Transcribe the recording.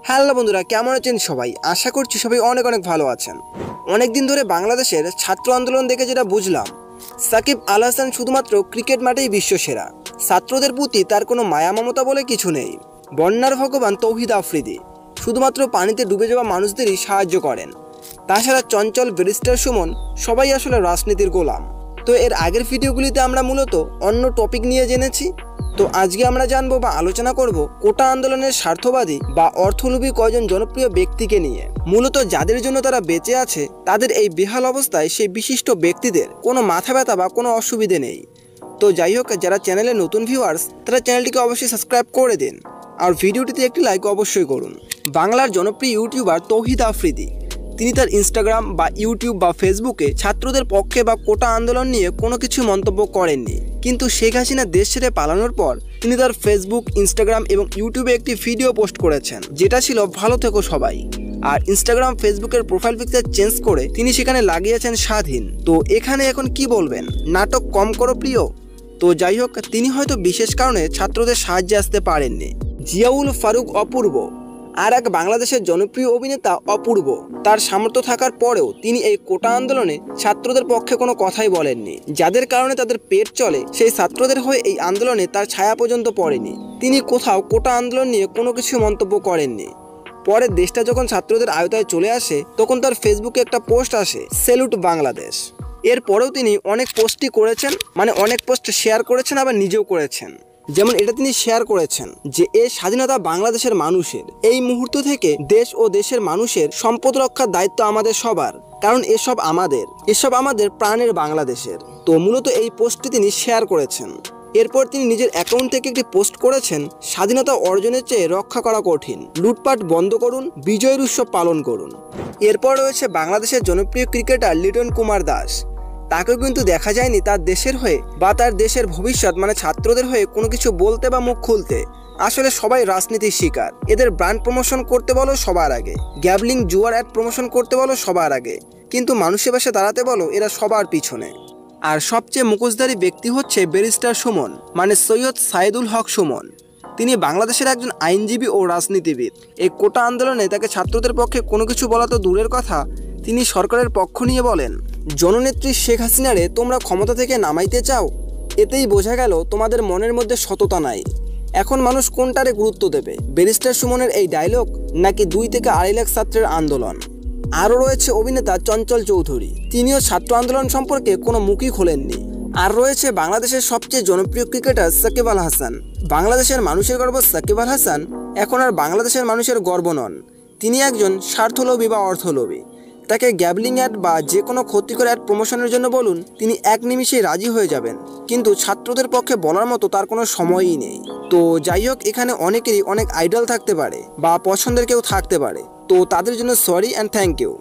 Hello বন্ধুরা, কেমন আছেন সবাই? আশা করছি সবাই অনেক অনেক ভালো আছেন। অনেক দিন ধরে বাংলাদেশের ছাত্র আন্দোলন দেখে যেটা বুঝলাম, সাকিব আল হাসান শুধুমাত্র ক্রিকেট মাঠেই বিশ্বসেরা। ছাত্রদের প্রতি তার কোনো মায়া মমতা বলে কিছু নেই। বন্যার ভগবান তৌহিদ আফ্রিদি শুধুমাত্র পানিতে ডুবে যাওয়া মানুষদেরই সাহায্য করেন। তাছাড়া চঞ্চল ব্যারিস্টার সুমন সবাই আসলে রাজনীতির গোলাম। তো এর আগের ভিডিওগুলিতে আমরা মূলত অন্য টপিক নিয়ে জেনেছি। তো আজকে আমরা জানবো বা আলোচনা করব কোটা আন্দোলনের স্বার্থবাদী বা অর্থলোভী কয়জন জনপ্রিয় ব্যক্তিকে নিয়ে। মূলত যাদের জন্য তারা বেঁচে আছে, তাদের এই বেহাল অবস্থায় সেই বিশিষ্ট ব্যক্তিদের কোনো মাথা ব্যথা বা কোনো অসুবিধে নেই। তো যাই হোক, যারা চ্যানেলে নতুন ভিউয়ার্স তারা চ্যানেলটিকে অবশ্যই সাবস্ক্রাইব করে দিন আর ভিডিওটিতে একটি লাইক অবশ্যই করুন। বাংলার জনপ্রিয় ইউটিউবার তৌহিদ আফ্রিদি তিনি তার ইনস্টাগ্রাম বা ইউটিউব বা ফেসবুকে ছাত্রদের পক্ষে বা কোটা আন্দোলন নিয়ে কোনো কিছু মন্তব্য করেননি। কিন্তু শেখ হাসিনা দেশ ছেড়ে পালানোর পর তিনি তার ফেসবুক, ইনস্টাগ্রাম এবং ইউটিউবে একটি ভিডিও পোস্ট করেছেন, যেটা ছিল ভালো থেকো সবাই। আর ইনস্টাগ্রাম, ফেসবুকের প্রোফাইল পিকচার চেঞ্জ করে তিনি সেখানে লাগিয়েছেন স্বাধীন। তো এখানে এখন কি বলবেন? নাটক কম করো প্রিয়। তো যাই হোক, তিনি হয়তো বিশেষ কারণে ছাত্রদের সাহায্যে আসতে পারেননি। জিয়াউল ফারুক অপূর্ব আর এক বাংলাদেশের জনপ্রিয় অভিনেতা অপূর্ব, তার সামর্থ্য থাকার পরেও তিনি এই কোটা আন্দোলনে ছাত্রদের পক্ষে কোনো কথাই বলেননি। যাদের কারণে তাদের পেট চলে, সেই ছাত্রদের হয়ে এই আন্দোলনে তার ছায়া পর্যন্ত পড়েনি। তিনি কোথাও কোটা আন্দোলন নিয়ে কোনো কিছু মন্তব্য করেননি। পরে দেশটা যখন ছাত্রদের আয়তায় চলে আসে, তখন তার ফেসবুকে একটা পোস্ট আসে, সেলুট বাংলাদেশ। এরপরেও তিনি অনেক পোস্টই করেছেন, অনেক পোস্ট শেয়ার করেছেন, আবার নিজেও করেছেন। যেমন এটা তিনি শেয়ার করেছেন যে এই স্বাধীনতা বাংলাদেশের মানুষের। এই মুহূর্ত থেকে দেশ ও দেশের মানুষের সম্পদ রক্ষার দায়িত্ব আমাদের সবার, কারণ এসব আমাদের প্রাণের বাংলাদেশের। তো মূলত এই পোস্টটি তিনি শেয়ার করেছেন। এরপর তিনি নিজের অ্যাকাউন্ট থেকে একটি পোস্ট করেছেন, স্বাধীনতা অর্জনের চেয়ে রক্ষা করা কঠিন, লুটপাট বন্ধ করুন, বিজয়ের উৎসব পালন করুন। এরপর রয়েছে বাংলাদেশের জনপ্রিয় ক্রিকেটার লিটন কুমার দাস। তাকেও কিন্তু দেখা যায়নি তার দেশের হয়ে বা তার দেশের ভবিষ্যৎ ছাত্রদের হয়ে কোনো কিছু বলতে বা মুখ খুলতে। আসলে সবাই রাজনীতির শিকার। এদের ব্র্যান্ড প্রমোশন করতে বলো সবার আগে, গ্যাবলিং জুয়ার অ্যাড প্রমোশন করতে বলো সবার আগে, কিন্তু মানুষের পাশে দাঁড়াতে বলো এরা সবার পিছনে। আর সবচেয়ে মুখোশধারী ব্যক্তি হচ্ছে ব্যারিস্টার সুমন, সৈয়দ সাইদুল হক সুমন। তিনি বাংলাদেশের একজন আইনজীবী ও রাজনীতিবিদ। এই কোটা আন্দোলনে তাকে ছাত্রদের পক্ষে কোনো কিছু বলা তো দূরের কথা, তিনি সরকারের পক্ষ নিয়ে বলেন, জননেত্রী শেখ হাসিনারে তোমরা ক্ষমতা থেকে নামাইতে চাও? এতেই বোঝা গেল তোমাদের মনের মধ্যে সততা নাই। এখন মানুষ কোনটারে গুরুত্ব দেবে, ব্যারিস্টার সুমনের এই ডায়লগ নাকি 2 থেকে 2.5 লাখ ছাত্রের আন্দোলন? আরও রয়েছে অভিনেতা চঞ্চল চৌধুরী, তিনিও ছাত্র আন্দোলন সম্পর্কে কোনো মুখই খোলেননি। আর রয়েছে বাংলাদেশের সবচেয়ে জনপ্রিয় ক্রিকেটার সাকিব আল হাসান। বাংলাদেশের মানুষের গর্ব সাকিব আল হাসান এখন আর বাংলাদেশের মানুষের গর্ব নন। তিনি একজন স্বার্থলোভী বা অর্থলোভী। তাকে গ্যাবলিং অ্যাড বা যে কোনো ক্ষতিকর অ্যাড প্রমোশনের জন্য বলুন, তিনি এক নিমিষেই রাজি হয়ে যাবেন। কিন্তু ছাত্রদের পক্ষে বলার মতো তার কোনো সময়ই নেই। তো যাই হোক, এখানে অনেকেরই অনেক আইডল থাকতে পারে বা পছন্দের কেউ থাকতে পারে। তো তাদের জন্য সরি অ্যান্ড থ্যাংক ইউ।